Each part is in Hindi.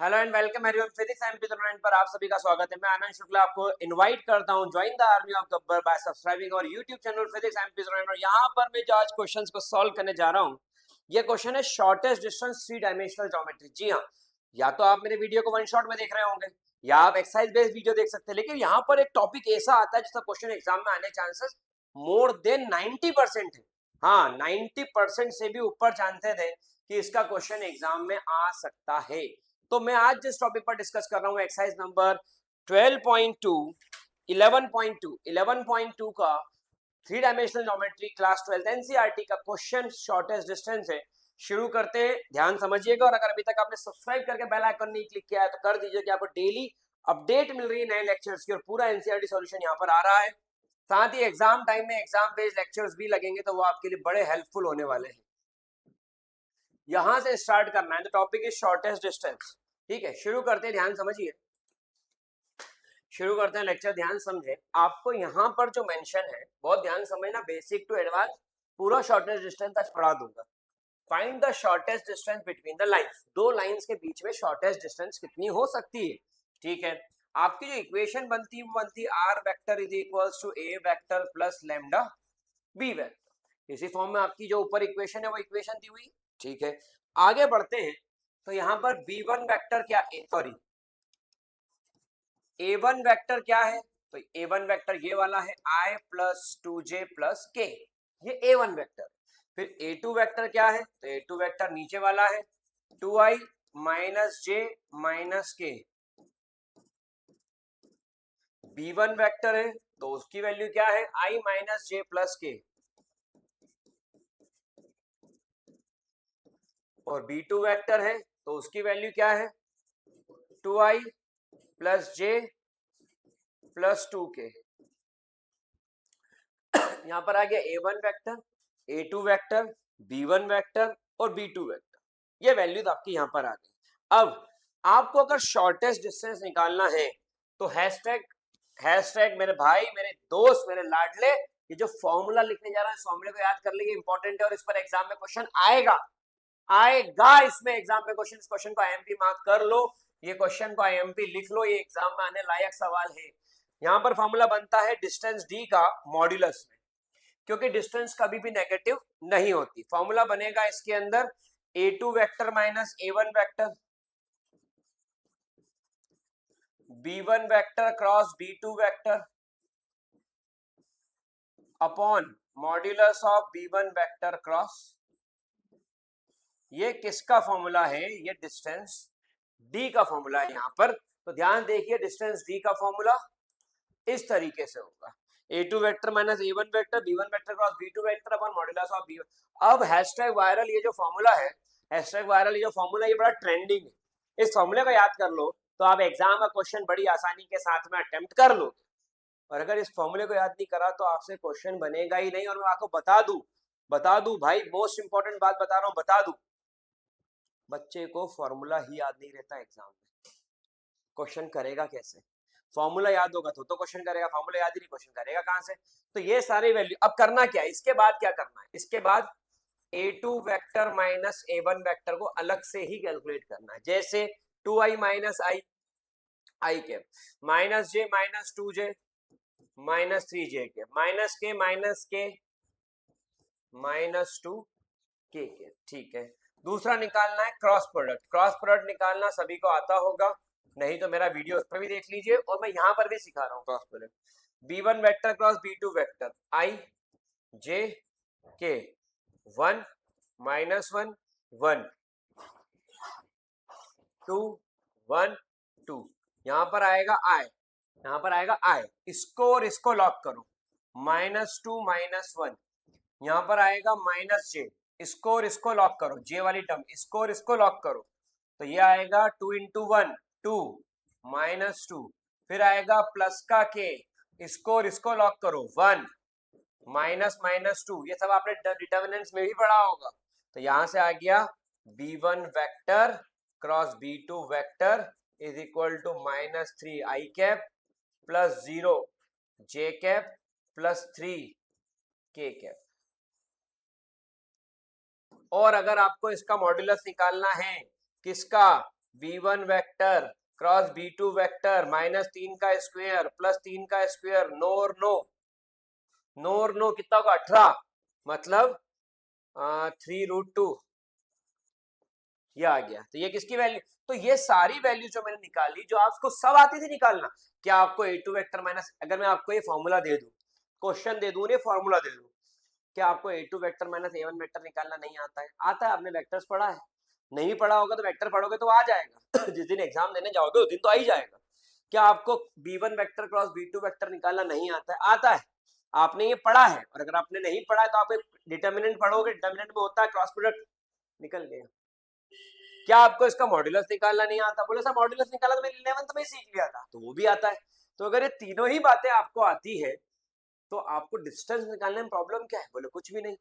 Hello and welcome everyone, physics MP पर आप सभी का स्वागत है। मैं आनंद शुक्ला आपको इनवाइट करता हूं join the army of Gabbar bye subscribing और यूट्यूब चैनल फिजिक्स एमपी। यहां पर मैं जो आज क्वेश्चंस को सॉल्व करने जा रहा हूं, ये क्वेश्चन है shortest distance three dimensional geometry. जी हाँ, या तो आप मेरे वीडियो को वन शॉट में देख रहे होंगे या आप एक्सरसाइज बेस्ड वीडियो देख सकते हैं, लेकिन यहाँ पर एक टॉपिक ऐसा आता है जिसका क्वेश्चन एग्जाम में आने चांसेस मोर देन 90% है। हाँ, 90% से भी ऊपर चांसेस है कि इसका क्वेश्चन एग्जाम में आ सकता है। तो मैं आज जिस टॉपिक पर डिस्कस कर रहा हूं एक्सरसाइज नंबर 12.2 11.2 का three dimensional geometry class 12 NCERT का क्वेश्चन शॉर्टेस्ट डिस्टेंस है। शुरू करते हैं, ध्यान समझिएगा। और अगर अभी तक आपने सब्सक्राइब करके बेल आइकन नहीं क्लिक किया है तो कर दीजिए कि आपको डेली अपडेट मिल रही है नए लेक्चर्स की, और पूरा एनसीईआरटी सॉल्यूशन यहाँ पर आ रहा है। साथ ही एग्जाम टाइम में एग्जाम बेस्ड लेक्चर्स भी लगेंगे, तो वो आपके लिए बड़े हेल्पफुल होने वाले हैं। यहां से स्टार्ट करना है, तो टॉपिक इज शॉर्टेस्ट डिस्टेंस। ठीक है, शुरू करते हैं, ध्यान समझिए। शुरू करते हैं लेक्चर, ध्यान समझे। आपको यहाँ पर जो मेंशन है बहुत ध्यान समझना, बेसिक टू एडवांस पूरा शॉर्टेस्ट डिस्टेंस तक पढ़ा दूंगा। Find the shortest distance between the lines. दो लाइंस के बीच में शॉर्टेस्ट डिस्टेंस कितनी हो सकती है। ठीक है, आपकी जो इक्वेशन बनती है वो बनती है r vector is equals to a vector plus lambda b vector. इसी फॉर्म में आपकी जो ऊपर इक्वेशन है वो इक्वेशन दी हुई। ठीक है, आगे बढ़ते हैं। तो यहाँ पर b1 वेक्टर क्या, सॉरी a1 वेक्टर क्या है, तो a1 वेक्टर ये वाला है i plus 2j plus k, ये a1 वेक्टर। फिर a2 वेक्टर क्या है, तो a2 वेक्टर नीचे वाला है 2i minus j minus k। b1 vector है तो उसकी वैल्यू क्या है, i minus j plus k। और b2 वेक्टर है तो उसकी वैल्यू क्या है, 2i plus j plus 2k। यहां पर आ गया a1 vector, a2 vector, b1 vector और b2 वेक्टर, ये वैल्यूज आपकी यहां पर आ गई। अब आपको अगर शॉर्टेस्ट डिस्टेंस निकालना है तो हैशटैग मेरे भाई, मेरे दोस्त, मेरे लाडले, ये जो फॉर्मूला लिखने जा रहा है इस फॉर्मूले को याद कर लीजिए, इंपॉर्टेंट है और इस पर एग्जाम में क्वेश्चन आएगा इसमें एग्जाम में क्वेश्चन। इस क्वेश्चन को आईएमपी मार्क कर लो, ये क्वेश्चन को आईएमपी लिख लो, ये एग्जाम में आने लायक सवाल है। यहाँ पर फॉर्मूला बनता है डिस्टेंस डी का मॉड्यूलस में, क्योंकि डिस्टेंस कभी भी नेगेटिव नहीं होती। फॉर्मूला बनेगा इसके अंदर a2 vector minus a1 vector, b1 vector cross b2 vector upon modulus of b1 vector cross. ये किसका फॉर्मूला है, ये डिस्टेंस डी का फॉर्मूला है यहाँ पर। तो ध्यान देखिए, डिस्टेंस डी का फॉर्मूला इस तरीके से होगा a2 vector minus a1 vector b1 vector cross b2 vector upon modulus of b1। अब हैशटैग वायरल ये जो फॉर्मूला है, हैशटैग वायरल ये जो फॉर्मूला, ये बड़ा ट्रेंडिंग है। इस फॉर्मूले को याद कर लो तो आप एग्जाम का क्वेश्चन बड़ी आसानी के साथ में अटेम्प्ट कर लोगे। और अगर इस फॉर्मूले को याद नहीं करा तो आपसे क्वेश्चन बनेगा ही नहीं। और मैं आपको बता दूं भाई, मोस्ट इंपॉर्टेंट बात बता रहा हूं, बता दूं, बच्चे को फॉर्मूला ही याद नहीं रहता एग्जाम में, क्वेश्चन करेगा कैसे। फॉर्मूला याद होगा तो क्वेश्चन करेगा, फॉर्मूला याद ही नहीं, क्वेश्चन करेगा कहां से। तो ये सारी वैल्यू अब करना क्या है, इसके बाद क्या करना है, इसके बाद a2 vector minus a1 vector को अलग से ही कैलकुलेट करना है। जैसे 2i minus i cap minus j minus 2j minus 3j के माइनस k माइनस 2k के। ठीक है, दूसरा निकालना है क्रॉस प्रोडक्ट। क्रॉस प्रोडक्ट निकालना सभी को आता होगा, नहीं तो मेरा वीडियो उस पर भी देख लीजिए, और मैं यहाँ पर भी सिखा रहा हूँ cross product. b1 vector cross b2 vector, i j k 1 minus 1 1 2 1 2, यहाँ पर आएगा i, यहाँ पर आएगा i, इसको और इसको लॉक करो, माइनस 2 माइनस 1, यहाँ पर आएगा माइनस j, इसको और इसको लॉक करो, j वाली टर्म, इसको और इसको लॉक करो, तो ये आएगा 2 इंटू 1 2 माइनस 2, फिर आएगा प्लस का k, इसको और इसको लॉक करो 1 माइनस माइनस 2, ये सब आपने डिटर्मिनेंट्स में भी पढ़ा होगा। तो यहां से आ गया b1 vector cross b2 vector is equal to minus 3 i cap plus 0 j cap plus 3 k cap. और अगर आपको इसका मॉड्यूलस निकालना है, किसका, b1 vector cross b2 vector minus 3 का स्क्वायर प्लस 3 का स्क्वायर, नो और नो, नो और नो कितना होगा 18, मतलब 3√2 ये आ गया। तो ये किसकी वैल्यू, तो ये सारी वैल्यू जो मैंने निकाली, जो आपको सब आती थी निकालना, क्या आपको a2 वेक्टर माइनस, अगर मैं आपको ये फॉर्मूला दे दूं, क्वेश्चन दे दूं, ये फॉर्मूला दे दूं, क्या आपको a2 vector minus a1 vector निकालना नहीं आता है? आता है, आपने वेक्टर्स पढ़ा है। नहीं पढ़ा होगा तो वेक्टर पढ़ोगे तो आ जाएगा जिस दिन एग्जाम देने जाओगे उस दिन तो आ ही जाएगा। क्या आपको b1 vector cross b2 vector निकालना नहीं आता है? आता है, आपने ये पढ़ा है। और अगर आपने नहीं पढ़ा है तो आप डिटर्मिनेंट पढ़ोगे, डिटर्मिनेंट में होता है क्रॉस प्रोडक्ट, निकल गया। क्या आपको इसका मॉड्यूलस निकालना नहीं आता? बोले सर मॉड्यूलस निकाला तो मैंने 11th में ही सीख लिया था, तो वो भी आता है। तो अगर ये तीनों ही बातें आपको आती है तो आपको डिस्टेंस निकालने में प्रॉब्लम क्या है? बोले कुछ भी नहीं।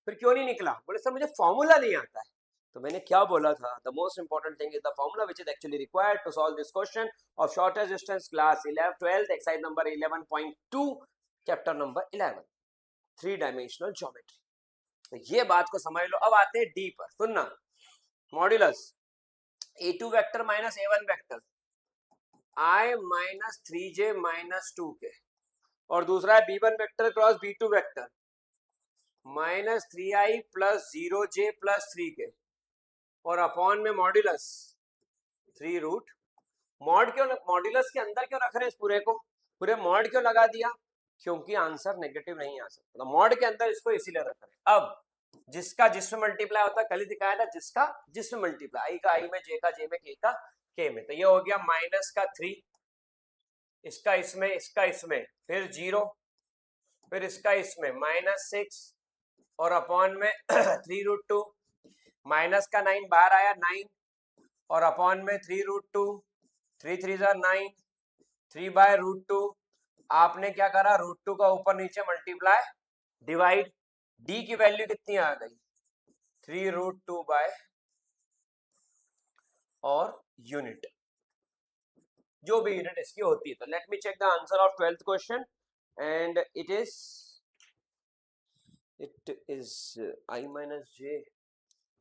फिर क्यों नहीं निकला? बोले सर मुझे फॉर्मूला नहीं आता है। तो मैंने क्या बोला था, the most important thing is the formula which is actually required to solve this question of shortest distance class 11 12 exercise number 11.2 chapter number 11 3 dimensional geometry. तो ये बात को समझ लो। अब आते हैं डी पर, सुनना, modulus a2 vector minus a1 vector i minus 3j minus 2k, और दूसरा है b1 vector cross b2 vector minus 3i plus 0j plus 3k, और अपॉन में मॉड्यूलस 3 रूट। मॉड क्यों, मॉड्यूलस के अंदर क्यों रख रहे हैं इस पूरे को, पूरे मॉड क्यों लगा दिया? क्योंकि आंसर नेगेटिव नहीं आ सकता, तो मॉड के अंदर इसको इसीलिए रख रहे हैं। अब जिसका जिसमें मल्टीप्लाई होता है, कल ही दिखाया था, जिसका जिसमें मल्टीप्लाई, आई का आई में, जे का जे में, के का के में। तो ये हो गया माइनस का 3, इसका इसमें, इसका इसमें, फिर 0, फिर इसका इसमें माइनस 6, और अपॉन में 3√2, माइनस का 9 बाहर आया 9, और अपॉन में 3√2, 3 3 9, 3/√2। आपने क्या करा, √2 का ऊपर नीचे मल्टीप्लाई डिवाइड, डी की वैल्यू कितनी आ गई 3√2 बाय, और यूनिट जो भी यूनिट इसकी होती है। तो let me check the answer of 12th question, and it is i minus j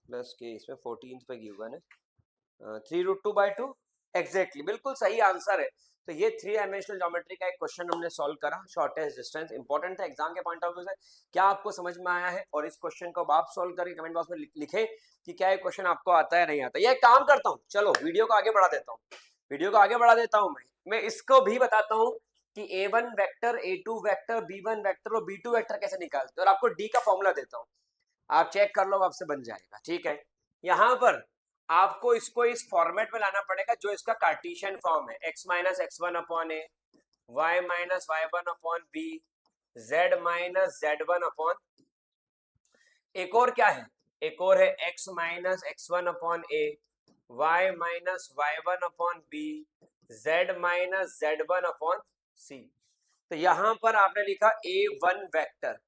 plus k, इसमें 14th पे गिवन है 3√2/2, एग्जैक्टली बिल्कुल सही आंसर है। तो ये 3 डायमेंशनल ज्योमेट्री का एक क्वेश्चन हमने सॉल्व करा, शॉर्टेस्ट डिस्टेंस, इंपॉर्टेंट था एग्जाम के पॉइंट ऑफ व्यू से। क्या आपको समझ में आया है? और इस क्वेश्चन को आप सॉल्व करके कमेंट बॉक्स में लिखे कि क्या ये क्वेश्चन आपको आता है नहीं आता। ये काम करता हूँ, चलो वीडियो को आगे बढ़ा देता हूँ, वीडियो को आगे बढ़ा देता हूँ। मैं इसको भी बताता हूँ कि a1 vector, a2 vector, b1 vector और b2 वेक्टर कैसे निकालते हैं, और आपको d का फॉर्मूला देता हूँ, आप चेक कर लो, आपसे बन जाएगा। ठीक है, यहाँ पर आपको इसको इस फॉर्मेट में लाना पड़ेगा जो इसका कार्टेशियन फॉर्म है, x minus x1 upon a, y minus y1 upon b, z minus z1 upon, एक और क्या है, एक और है x minus x1 upon a, y minus y1 upon b, z minus z1 upon c. तो यहां पर आपने लिखा a1 वेक्टर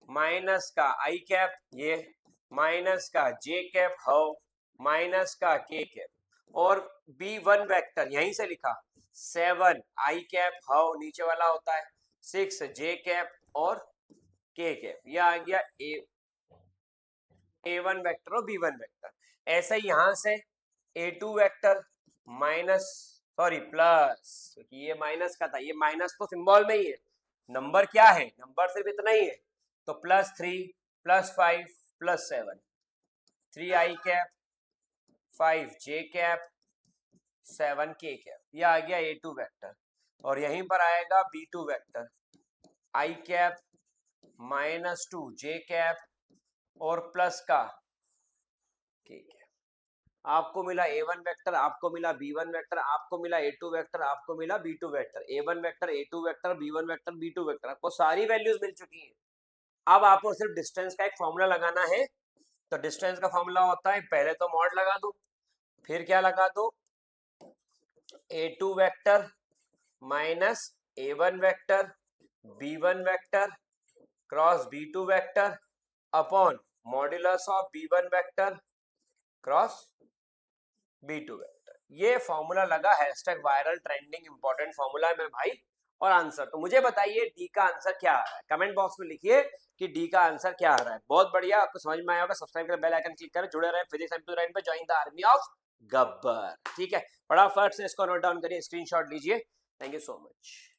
माइनस का आई कैप, ये माइनस का जे कैप हो, माइनस का के कैप, और b1 वेक्टर यहीं से लिखा 7 आई कैप हो, नीचे वाला होता है 6 जे कैप और के कैप। यह आ गया a1 वेक्टर और b1 वेक्टर। ऐसे ही यहां से a2 vector minus, sorry plus, क्योंकि ये माइनस का था, ये माइनस तो सिंबल में ही है, नंबर क्या है, नंबर सिर्फ इतना ही है, तो +3 +5 +7, 3 आई कैप, 5 जे कैप, 7 के कैप। ये आ गया a2 वेक्टर, और यहीं पर आएगा b2 वेक्टर, आई कैप -2 जे कैप और प्लस का के कैप। आपको मिला a1 वेक्टर, आपको मिला b1 वेक्टर, आपको मिला a2 वेक्टर, आपको मिला b2 vector, a1 vector, a2 vector, b1 vector, b2 vector, आपको सारी वैल्यूज मिल चुकी हैं। अब आपको सिर्फ डिस्टेंस का एक फॉर्मूला लगाना है। तो डिस्टेंस का फॉर्मूला होता है, पहले तो मॉड लगा दो, फिर क्या लगा दो, a2 vector minus a1 vector, b1 vector cross b2 vector upon modulus of b1 vector cross b2 vector. ये फॉर्मूला लगा, hashtag viral trending, important formula है मेरे भाई। और आंसर तो मुझे बताइए डी का आंसर क्या आ रहा है, कमेंट बॉक्स में लिखिए कि डी का आंसर क्या आ रहा है। बहुत बढ़िया, आपको समझ में आया होगा। सब्सक्राइब करें, बेल आइकन क्लिक करें, जुड़े रहे फिजिक्स एम2 पे, join the army of Gabbar. ठीक है, फटाफट से इसको नोट डाउन करिए, स्क्रीनशॉट लीजिए। Thank you so much.